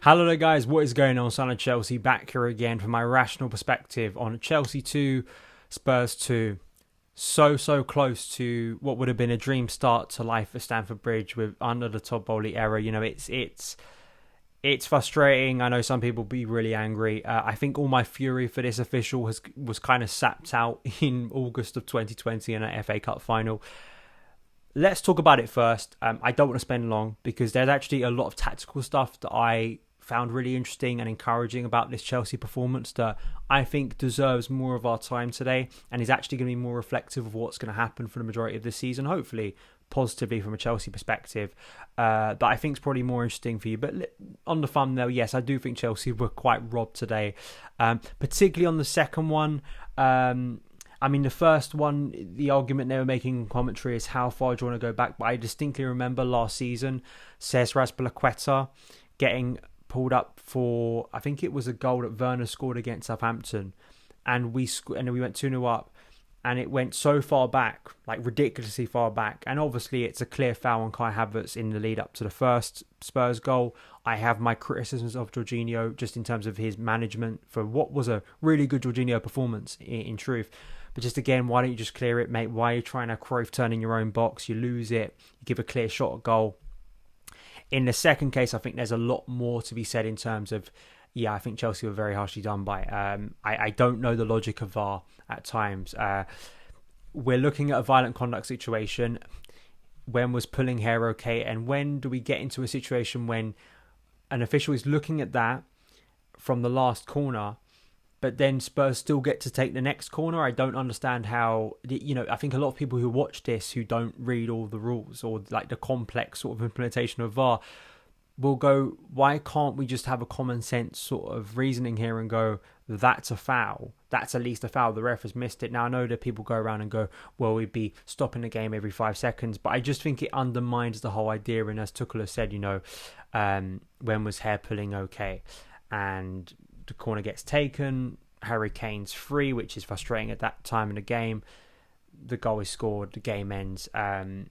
Hello there guys, what is going on? SonOfChelsea back here again for my rational perspective on Chelsea 2, Spurs 2. So close to what would have been a dream start to life at Stamford Bridge with under the Todd Bowley era. You know, it's frustrating. I know some people will be really angry. I think all my fury for this official was kind of sapped out in August of 2020 in an FA Cup final. Let's talk about it first. I don't want to spend long because there's actually a lot of tactical stuff that I found really interesting and encouraging about this Chelsea performance that I think deserves more of our time today and is actually going to be more reflective of what's going to happen for the majority of this season, hopefully positively from a Chelsea perspective. But I think it's probably more interesting for you. But on the thumbnail, yes, I do think Chelsea were quite robbed today, particularly on the second one. I mean, the first one, the argument they were making in commentary is how far do you want to go back? But I distinctly remember last season, Cesc Azpilicueta getting pulled up for, I think it was a goal that Werner scored against Southampton, and we went 2-0 up, and it went so far back, like ridiculously far back, and obviously it's a clear foul on Kai Havertz in the lead up to the first Spurs goal. I have my criticisms of Jorginho just in terms of his management for what was a really good Jorginho performance in truth. But just again, why don't you just clear it, mate? Why are you trying to Cruyff turn in your own box? You lose it, you give a clear shot at goal. In the second case, I think there's a lot more to be said in terms of, yeah, I think Chelsea were very harshly done by. I don't know the logic of VAR at times. We're looking at a violent conduct situation. When was pulling hair okay? And when do we get into a situation when an official is looking at that from the last corner, but then Spurs still get to take the next corner? I don't understand how, I think a lot of people who watch this who don't read all the rules or like the complex sort of implementation of VAR will go, why can't we just have a common sense sort of reasoning here and go, that's a foul. That's at least a foul. The ref has missed it. Now, I know that people go around and go, well, we'd be stopping the game every 5 seconds, but I just think it undermines the whole idea. And as Tuchel has said, when was hair pulling okay? And the corner gets taken, Harry Kane's free, which is frustrating at that time in the game. The goal is scored, the game ends, and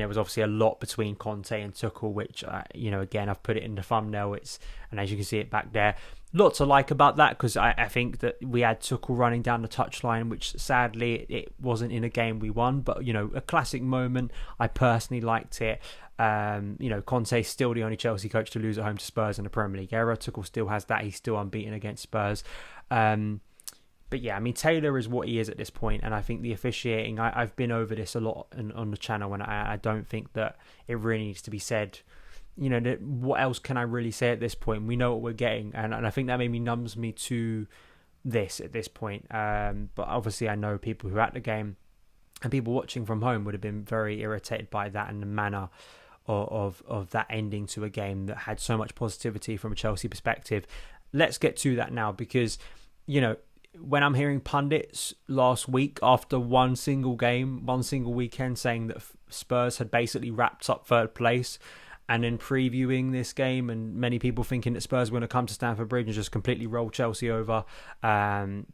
there was obviously a lot between Conte and Tuchel, which again, I've put it in the thumbnail. And as you can see it back there, lots to like about that, because I think that we had Tuchel running down the touchline, which sadly it wasn't in a game we won, but a classic moment. I personally liked it. Conte's still the only Chelsea coach to lose at home to Spurs in the Premier League era. Tuchel still has that. He's still unbeaten against Spurs. But yeah, I mean, Taylor is what he is at this point, and I think the officiating, I've been over this a lot on the channel, and I don't think that it really needs to be said. What else can I really say at this point? We know what we're getting, and I think that maybe numbs me to this at this point. But obviously I know people who are at the game and people watching from home would have been very irritated by that and the manner of that ending to a game that had so much positivity from a Chelsea perspective. Let's get to that now, because when I'm hearing pundits last week after one single game, one single weekend, saying that Spurs had basically wrapped up third place, and then previewing this game, and many people thinking that Spurs were going to come to Stamford Bridge and just completely roll Chelsea over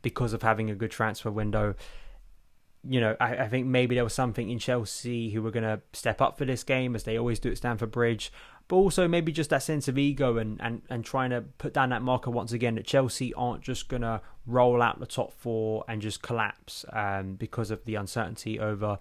because of having a good transfer window. I think maybe there was something in Chelsea who were going to step up for this game, as they always do at Stamford Bridge, but also maybe just that sense of ego and trying to put down that marker once again that Chelsea aren't just going to roll out the top four and just collapse because of the uncertainty over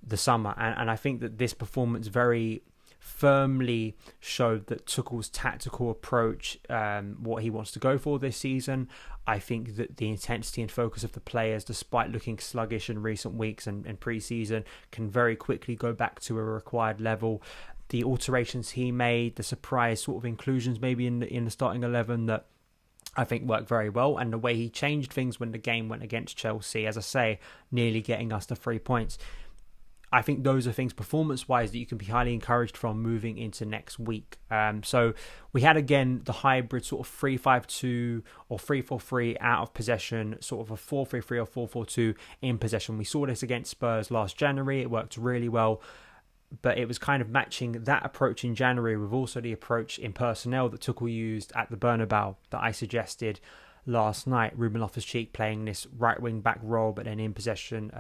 the summer. And I think that this performance very firmly showed that Tuchel's tactical approach, what he wants to go for this season. I think that the intensity and focus of the players, despite looking sluggish in recent weeks and pre-season, can very quickly go back to a required level. The alterations he made, the surprise sort of inclusions maybe in the starting 11 that I think worked very well, and the way he changed things when the game went against Chelsea, as I say, nearly getting us to 3 points. I think those are things performance-wise that you can be highly encouraged from moving into next week. So we had, again, the hybrid sort of 3-5-2 or 3-4-3 out of possession, sort of a 4-3-3 or 4-4-2 in possession. We saw this against Spurs last January. It worked really well. But it was kind of matching that approach in January with also the approach in personnel that Tuchel used at the Bernabeu that I suggested last night. Ruben Loftus-Cheek playing this right wing back role, but then in possession,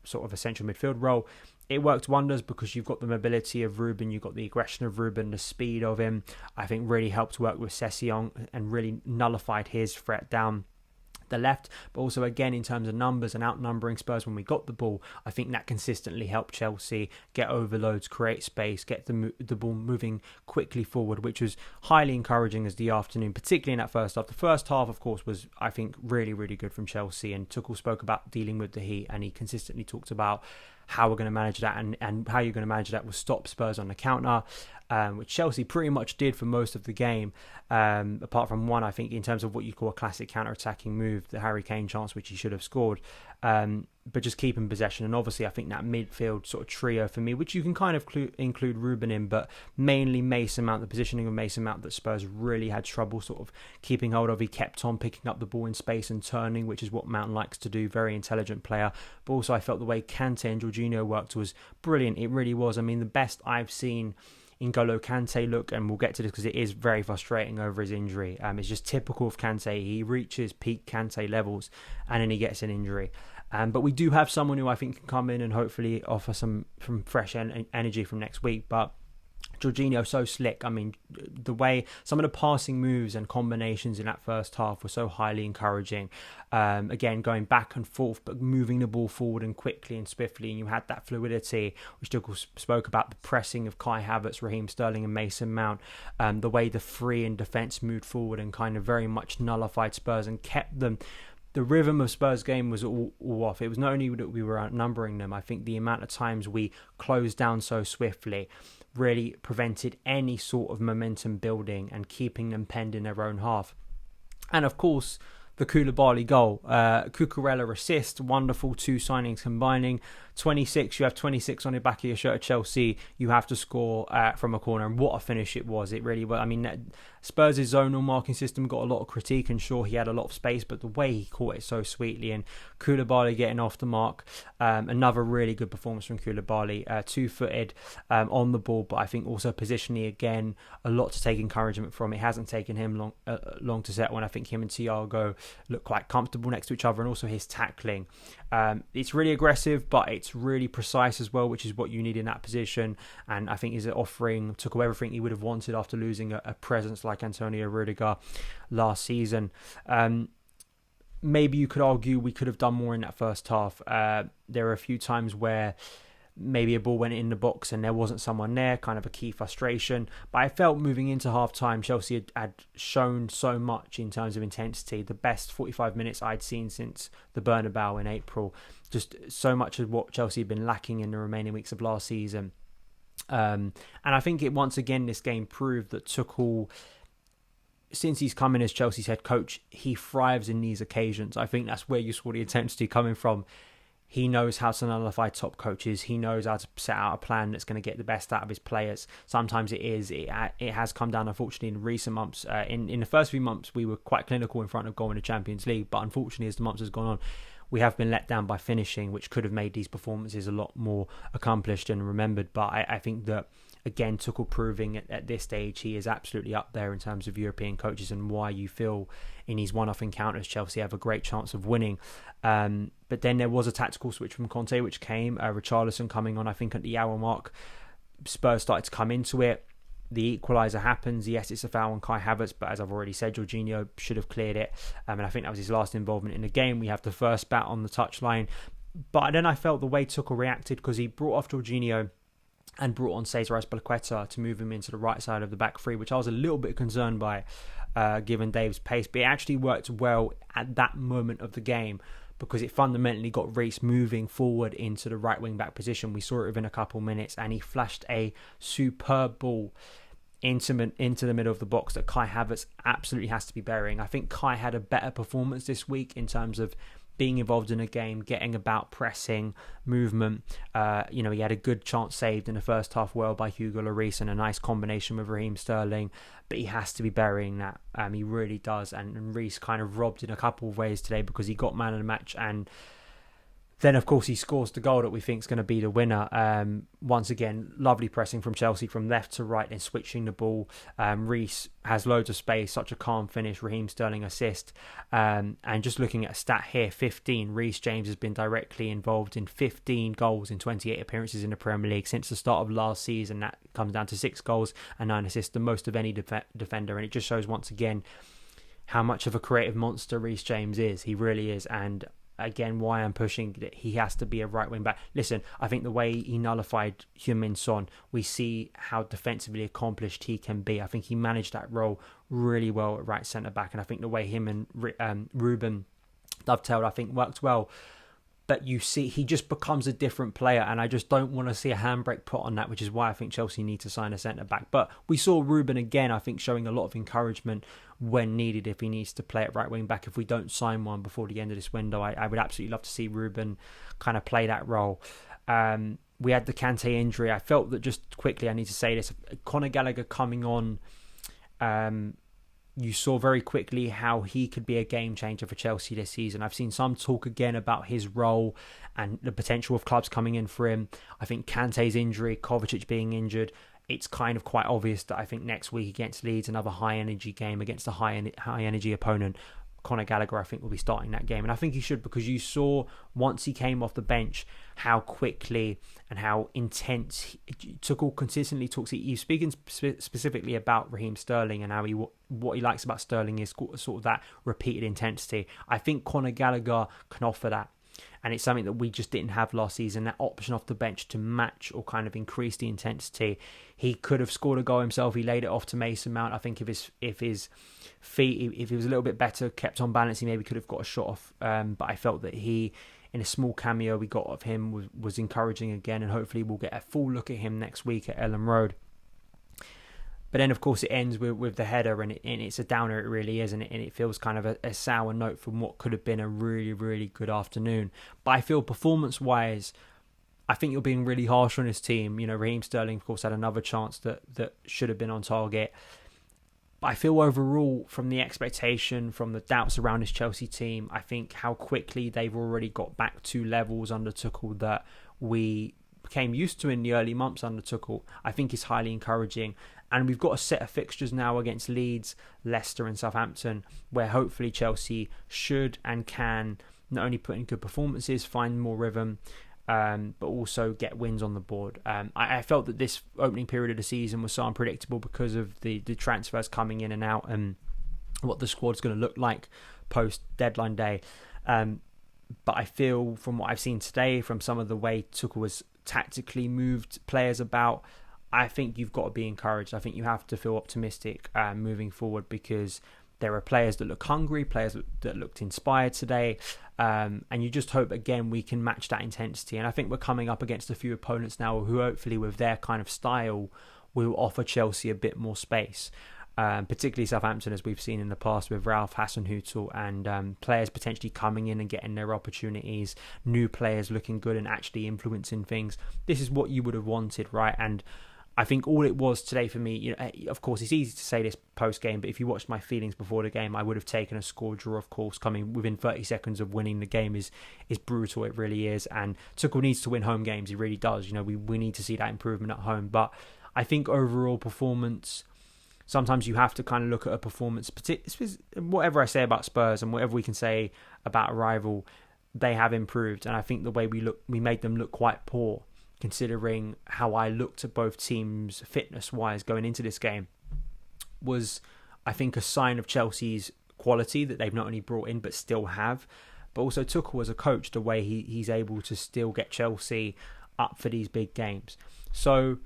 sort of a central midfield role. It worked wonders because you've got the mobility of Ruben, you've got the aggression of Ruben, the speed of him. I think really helped work with Session and really nullified his threat down the left, but also again in terms of numbers and outnumbering Spurs when we got the ball, I think that consistently helped Chelsea get overloads, create space, get the ball moving quickly forward, which was highly encouraging as the afternoon, particularly in that first half. The first half, of course, was, I think, really, really good from Chelsea, and Tuchel spoke about dealing with the heat, and he consistently talked about how we're going to manage that, and how you're going to manage that will stop Spurs on the counter, which Chelsea pretty much did for most of the game, apart from one, I think, in terms of what you call a classic counter-attacking move, the Harry Kane chance, which he should have scored, but just keeping possession. And obviously I think that midfield sort of trio for me, which you can kind of include Ruben in, but mainly Mason Mount, the positioning of Mason Mount that Spurs really had trouble sort of keeping hold of. He kept on picking up the ball in space and turning, which is what Mount likes to do, very intelligent player. But also I felt the way Kante and Jorginho worked was brilliant. It really was. I mean, the best I've seen N'Golo Kante look, and we'll get to this because it is very frustrating over his injury. It's just typical of Kante. He reaches peak Kante levels and then he gets an injury. But we do have someone who I think can come in and hopefully offer some fresh energy from next week. But Jorginho, so slick. I mean, the way some of the passing moves and combinations in that first half were so highly encouraging. Again, going back and forth, but moving the ball forward and quickly and swiftly. And you had that fluidity, which Tuchel spoke about, the pressing of Kai Havertz, Raheem Sterling and Mason Mount. The way the three in defence moved forward and kind of very much nullified Spurs and kept them. The rhythm of Spurs' game was all off. It was not only that we were outnumbering them, I think the amount of times we closed down so swiftly really prevented any sort of momentum building and keeping them penned in their own half. And of course, the Koulibaly goal. Cucurella assist, wonderful, two signings combining. 26, you have 26 on the back of your shirt at Chelsea. You have to score from a corner, and what a finish it was. It really was. I mean, Spurs' zonal marking system got a lot of critique, and sure, he had a lot of space, but the way he caught it so sweetly, and Koulibaly getting off the mark, another really good performance from Koulibaly, two-footed on the ball, but I think also positionally, again, a lot to take encouragement from. It hasn't taken him long to set when I think him and Thiago look quite comfortable next to each other, and also his tackling. It's really aggressive, but it's really precise as well, which is what you need in that position, and I think is offering Tuchel everything he would have wanted after losing a presence like Antonio Rudiger last season. Maybe you could argue we could have done more in that first half. There are a few times where maybe a ball went in the box and there wasn't someone there, kind of a key frustration. But I felt moving into half-time, Chelsea had shown so much in terms of intensity. The best 45 minutes I'd seen since the Bernabeu in April. Just so much of what Chelsea had been lacking in the remaining weeks of last season. And I think once again, this game proved that Tuchel, since he's come in as Chelsea's head coach, he thrives in these occasions. I think that's where you saw the intensity coming from. He knows how to nullify top coaches. He knows how to set out a plan that's going to get the best out of his players. Sometimes it has come down, unfortunately, in recent months. In the first few months, we were quite clinical in front of goal in the Champions League. But unfortunately, as the months has gone on, we have been let down by finishing, which could have made these performances a lot more accomplished and remembered. But I think that, again, Tuchel proving at this stage he is absolutely up there in terms of European coaches, and why you feel in these one-off encounters Chelsea have a great chance of winning. But then there was a tactical switch from Conte, which came. Richarlison coming on, I think, at the hour mark. Spurs started to come into it. The equaliser happens. Yes, it's a foul on Kai Havertz, but as I've already said, Jorginho should have cleared it. And I think that was his last involvement in the game. We have the first bat on the touchline. But then I felt the way Tuchel reacted, because he brought off Jorginho and brought on Cesar Azpilicueta to move him into the right side of the back three, which I was a little bit concerned by, given Dave's pace. But it actually worked well at that moment of the game, because it fundamentally got Reece moving forward into the right wing back position. We saw it within a couple minutes, and he flashed a superb ball into the middle of the box that Kai Havertz absolutely has to be burying. I think Kai had a better performance this week in terms of being involved in a game, getting about, pressing, movement. He had a good chance saved in the first half well by Hugo Lloris, and a nice combination with Raheem Sterling, but he has to be burying that. He really does, and Reece kind of robbed in a couple of ways today, because he got man of the match, and Then, of course, he scores the goal that we think is going to be the winner. Once again, lovely pressing from Chelsea from left to right and switching the ball. Reece has loads of space, such a calm finish. Raheem Sterling assist. And just looking at a stat here, 15. Reece James has been directly involved in 15 goals in 28 appearances in the Premier League since the start of last season. That comes down to 6 goals and 9 assists, the most of any defender. And it just shows once again how much of a creative monster Reece James is. He really is. And again, why I'm pushing that he has to be a right wing back. Listen, I think the way he nullified Heung-min Son, we see how defensively accomplished he can be. I think he managed that role really well at right centre back, and I think the way him and Ruben dovetailed, I think worked well. But you see, he just becomes a different player, and I just don't want to see a handbrake put on that, which is why I think Chelsea need to sign a centre-back. But we saw Ruben again, I think, showing a lot of encouragement when needed if he needs to play at right wing-back. If we don't sign one before the end of this window, I would absolutely love to see Ruben kind of play that role. We had the Kante injury. I felt that, just quickly, I need to say this, Conor Gallagher coming on, you saw very quickly how he could be a game changer for Chelsea this season. I've seen some talk again about his role and the potential of clubs coming in for him. I think Kante's injury, Kovacic being injured, it's kind of quite obvious that I think next week against Leeds, another high-energy game against a high-energy opponent, Conor Gallagher, I think, will be starting that game. And I think he should, because you saw once he came off the bench how quickly and how intense Tuchel consistently talks. He's speaking specifically about Raheem Sterling and how what he likes about Sterling is sort of that repeated intensity. I think Conor Gallagher can offer that. And it's something that we just didn't have last season, that option off the bench to match or kind of increase the intensity. He could have scored a goal himself. He laid it off to Mason Mount. I think if his feet, if he was a little bit better, kept on balance, he maybe could have got a shot off. But I felt that he, in a small cameo we got of him, was encouraging again. And hopefully we'll get a full look at him next week at Ellen Road. But then, of course, it ends with the header, and it's a downer, it really is, and it feels kind of a sour note from what could have been a really, really good afternoon. But I feel performance-wise, I think you're being really harsh on his team. You know, Raheem Sterling, of course, had another chance that should have been on target. But I feel overall, from the expectation, from the doubts around this Chelsea team, I think how quickly they've already got back to levels under Tuchel that we became used to in the early months under Tuchel, I think is highly encouraging. And we've got a set of fixtures now against Leeds, Leicester and Southampton, where hopefully Chelsea should and can not only put in good performances, find more rhythm, but also get wins on the board. I felt that this opening period of the season was so unpredictable because of the transfers coming in and out and what the squad's going to look like post-deadline day. But I feel from what I've seen today, from some of the way Tuchel has tactically moved players about, I think you've got to be encouraged. I think you have to feel optimistic moving forward, because there are players that look hungry, players that looked inspired today, and you just hope, again, we can match that intensity. And I think we're coming up against a few opponents now who hopefully with their kind of style will offer Chelsea a bit more space, particularly Southampton, as we've seen in the past with Ralph Hasenhüttl, and players potentially coming in and getting their opportunities, new players looking good and actually influencing things. This is what you would have wanted, right? And I think all it was today for me, you know, of course, it's easy to say this post-game, but if you watched my feelings before the game, I would have taken a score draw, of course. Coming within 30 seconds of winning the game is brutal, it really is. And Tuchel needs to win home games, he really does. You know, we need to see that improvement at home. But I think overall performance, sometimes you have to kind of look at a performance, whatever I say about Spurs and whatever we can say about a rival, they have improved. And I think the way we made them look quite poor, considering how I looked at both teams fitness-wise going into this game, was, I think, a sign of Chelsea's quality that they've not only brought in but still have. But also Tuchel as a coach, the way he's able to still get Chelsea up for these big games. So,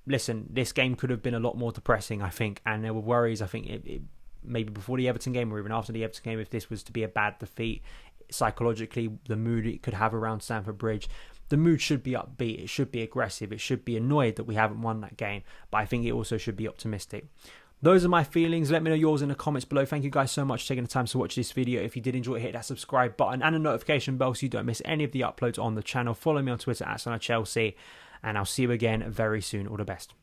listen, this game could have been a lot more depressing, I think, and there were worries, I think, it maybe before the Everton game or even after the Everton game, if this was to be a bad defeat, psychologically, the mood it could have around Stamford Bridge. The mood should be upbeat, it should be aggressive, it should be annoyed that we haven't won that game, but I think it also should be optimistic. Those are my feelings. Let me know yours in the comments below. Thank you guys so much for taking the time to watch this video. If you did enjoy it, hit that subscribe button and a notification bell so you don't miss any of the uploads on the channel. Follow me on Twitter at SonOfChelsea, and I'll see you again very soon. All the best.